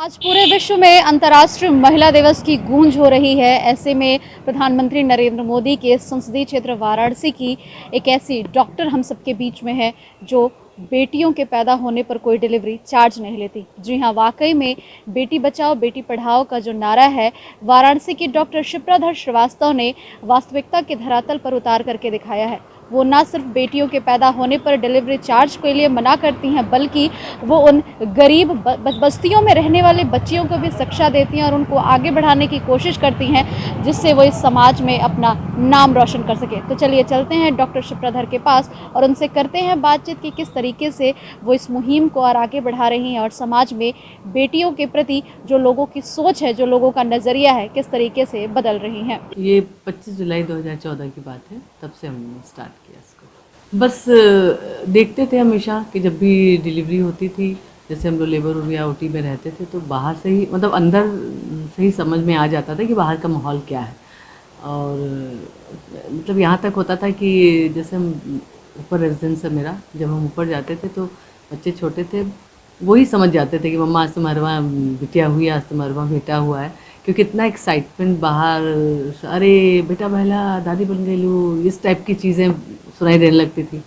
आज पूरे विश्व में अंतर्राष्ट्रीय महिला दिवस की गूंज हो रही है। ऐसे में प्रधानमंत्री नरेंद्र मोदी के संसदीय क्षेत्र वाराणसी की एक ऐसी डॉक्टर हम सबके बीच में है जो बेटियों के पैदा होने पर कोई डिलीवरी चार्ज नहीं लेती। जी हाँ, वाकई में बेटी बचाओ बेटी पढ़ाओ का जो नारा है, वाराणसी की डॉक्टर शिप्राधर श्रीवास्तव ने वास्तविकता के धरातल पर उतार करके दिखाया है। वो न सिर्फ बेटियों के पैदा होने पर डिलीवरी चार्ज के लिए मना करती हैं, बल्कि वो उन गरीब बस्तियों में रहने वाले बच्चियों को भी शिक्षा देती हैं और उनको आगे बढ़ाने की कोशिश करती हैं, जिससे वो इस समाज में अपना नाम रोशन कर सके। तो चलिए चलते हैं डॉक्टर शिप्राधर के पास और उनसे करते हैं बातचीत कि किस तरीके से वो इस मुहिम को और आगे बढ़ा रही हैं और समाज में बेटियों के प्रति जो लोगों की सोच है, जो लोगों का नज़रिया है, किस तरीके से बदल रही हैं। ये 25 जुलाई 2014 की बात है, तब से हमने स्टार्ट किया इसको। बस देखते थे हमेशा कि जब भी डिलीवरी होती थी, जैसे हम लोग लेबर रूम या ओटी में रहते थे, तो बाहर से ही मतलब अंदर से ही समझ में आ जाता था कि बाहर का माहौल क्या है। और मतलब यहाँ तक होता था कि जैसे हम ऊपर रेजिडेंस है मेरा, जब हम ऊपर जाते थे तो बच्चे छोटे थे, वही समझ जाते थे कि मम्मा आज तुम्हारे वहाँ बिटिया हुई है, आज तुम्हारे वहाँ बेटा हुआ है। क्योंकि इतना एक्साइटमेंट बाहर, अरे बेटा बहला दादी बन गई लू, इस टाइप की चीज़ें सुनाई देने लगती थी।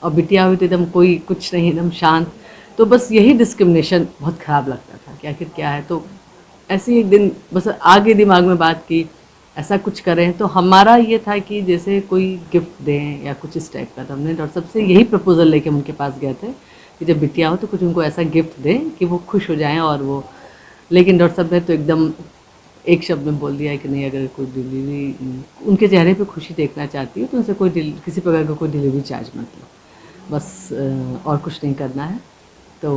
और बिटिया हुई तो एकदम कोई कुछ नहीं, एकदम शांत। तो बस यही डिस्क्रिमिनेशन बहुत ख़राब लगता था कि आखिर क्या है। तो ऐसे ही एक दिन बस आगे दिमाग में बात की ऐसा कुछ करें। तो हमारा ये था कि जैसे कोई गिफ्ट दें या कुछ इस टाइप का। तो हमने डॉक्टर साहब से यही प्रपोज़ल लेके उनके पास गए थे कि जब बिटिया हो तो कुछ उनको ऐसा गिफ्ट दें कि वो खुश हो जाएं। और वो, लेकिन डॉक्टर साहब ने तो एकदम एक शब्द में बोल दिया है कि नहीं, अगर कोई डिलीवरी उनके चेहरे पे खुशी देखना चाहती हो तो उनसे कोई किसी प्रकार का कोई डिलीवरी चार्ज मत लो, बस और कुछ नहीं करना है। तो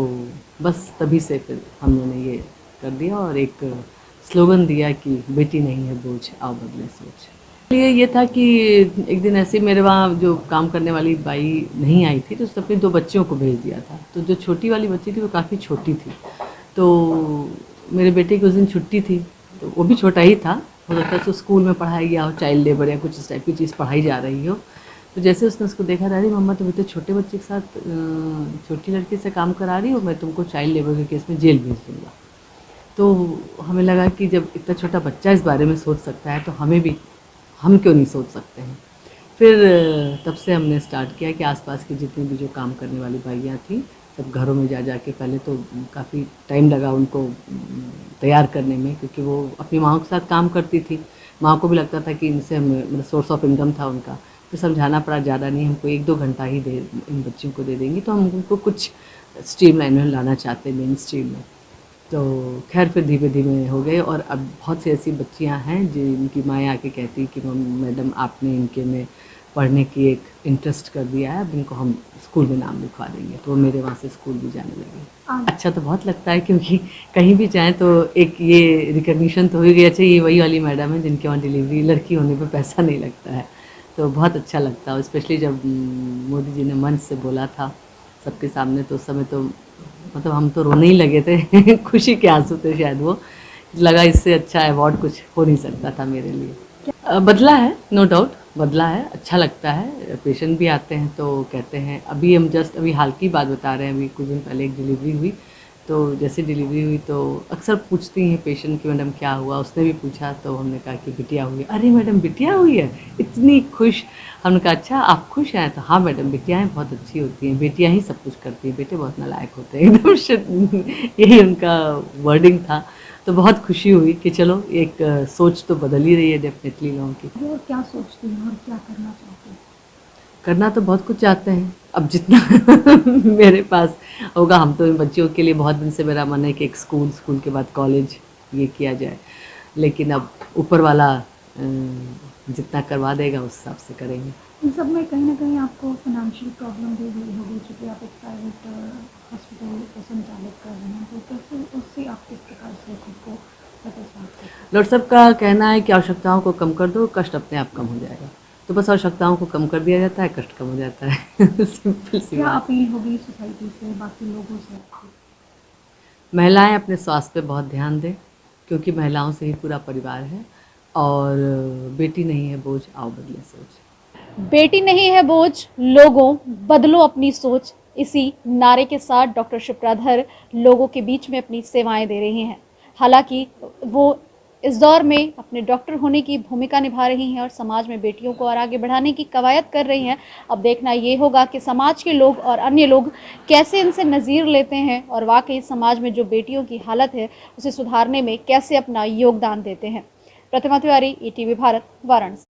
बस तभी से फिर हम लोगों ने ये कर दिया और एक स्लोगन दिया कि बेटी नहीं है बोझ, आओ बदले सोच। ये था कि एक दिन ऐसे मेरे वहाँ जो काम करने वाली बाई नहीं आई थी, तो उसने अपनी 2 बच्चियों को भेज दिया था। तो जो छोटी वाली बच्ची थी वो काफ़ी छोटी थी, तो मेरे बेटे की उस दिन छुट्टी थी, तो वो भी छोटा ही था। हो सकता है उसको स्कूल में पढ़ाया गया हो, चाइल्ड लेबर या कुछ इस टाइप की चीज़ पढ़ाई जा रही हो। तो जैसे उसने उसको देखा, अरे मम्मा तुम इतने छोटे बच्चे के साथ छोटी लड़की से काम करा रही हो, मैं तुमको चाइल्ड लेबर के केस में जेल भेज दूँगा। तो हमें लगा कि जब इतना छोटा बच्चा इस बारे में सोच सकता है तो हम क्यों नहीं सोच सकते हैं। फिर तब से हमने स्टार्ट किया कि आसपास की जितनी भी जो काम करने वाली भाइयाँ थी, सब घरों में जा के, पहले तो काफ़ी टाइम लगा उनको तैयार करने में, क्योंकि वो अपनी माँ के साथ काम करती थी। माँ को भी लगता था कि इनसे मतलब सोर्स ऑफ इनकम था उनका। तो समझाना पड़ा, ज़्यादा नहीं, हमको 1-2 घंटा ही दे इन बच्चियों को दे देंगी, तो हम उनको कुछ स्ट्रीम लाइन में लाना चाहते हैं, मेन स्ट्रीम में। तो खैर फिर धीरे धीरे हो गए और अब बहुत सी ऐसी बच्चियां हैं जिनकी माएँ आके कहती कि मैडम आपने इनके में पढ़ने की एक इंटरेस्ट कर दिया है, अब इनको हम स्कूल में नाम लिखवा देंगे। तो वो मेरे वहाँ से स्कूल भी जाने लगे। अच्छा तो बहुत लगता है, क्योंकि कहीं भी जाएँ तो एक ये रिकग्निशन तो हो ही गई, अच्छा ये वही वाली मैडम है जिनके वहाँ डिलीवरी लड़की होने पर पैसा नहीं लगता है। तो बहुत अच्छा लगता है, स्पेशली जब मोदी जी ने मंच से बोला था सबके सामने, तो उस समय तो मतलब हम तो रोने ही लगे थे खुशी के आंसू थे शायद। वो लगा इससे अच्छा अवार्ड कुछ हो नहीं सकता था मेरे लिए। बदला है, नो डाउट बदला है, अच्छा लगता है। पेशेंट भी आते हैं तो कहते हैं, अभी हम जस्ट अभी हाल की बात बता रहे हैं, अभी कुछ दिन पहले एक डिलीवरी हुई। तो जैसे डिलीवरी हुई तो अक्सर पूछती हैं पेशेंट कि मैडम क्या हुआ। उसने भी पूछा तो हमने कहा कि बिटिया हुई है। अरे मैडम बिटिया हुई है, इतनी खुश। हमने कहा अच्छा आप खुश हैं? तो हाँ मैडम, बिटियाएँ बहुत अच्छी होती हैं, बेटियाँ ही सब कुछ करती हैं, बेटे बहुत नालायक होते हैं, एकदम यही उनका वर्डिंग था। तो बहुत खुशी हुई कि चलो एक सोच तो बदल ही रही है डेफिनेटली लोगों की। वो क्या सोचती हैं और क्या करना चाहती हैं? करना तो बहुत कुछ चाहते हैं, अब जितना मेरे पास होगा। हम तो इन बच्चियों के लिए बहुत दिन से मेरा मन है कि एक स्कूल के बाद कॉलेज ये किया जाए, लेकिन अब ऊपर वाला जितना करवा देगा उस हिसाब से करेंगे। इन सब में कहीं ना कहीं आपको फाइनेंशियल प्रॉब्लम भी हुई होगी, क्योंकि आप एक प्राइवेट हॉस्पिटल को संचालित कर रहे हैं, तो कैसे उससे आप किस प्रकार से खुद को satisfied करते हैं? डॉक्टर साहब का कहना है कि आवश्यकताओं को कम कर दो, कष्ट अपने आप कम हो जाएगा। तो बस आवश्यकताओं को कम कर दिया जाता है, कष्ट कम हो जाता है सिंपल सी क्या बात। अपील होगी सोसाइटी से, बाकी लोगों से आपकी? महिलाएं अपने स्वास्थ्य पे बहुत ध्यान दें, क्योंकि महिलाओं से ही पूरा परिवार है। और बेटी नहीं है बोझ, आओ बदले सोच। बेटी नहीं है बोझ, लोगों बदलो अपनी सोच। इसी नारे के साथ डॉक्टर शिप्राधर लोगों के बीच में अपनी सेवाएं दे रही हैं। हालांकि वो इस दौर में अपने डॉक्टर होने की भूमिका निभा रही हैं और समाज में बेटियों को और आगे बढ़ाने की कवायद कर रही हैं। अब देखना ये होगा कि समाज के लोग और अन्य लोग कैसे इनसे नज़ीर लेते हैं और वाकई समाज में जो बेटियों की हालत है उसे सुधारने में कैसे अपना योगदान देते हैं। प्रतिमा तिवारी, ईटीवी भारत, वाराणसी।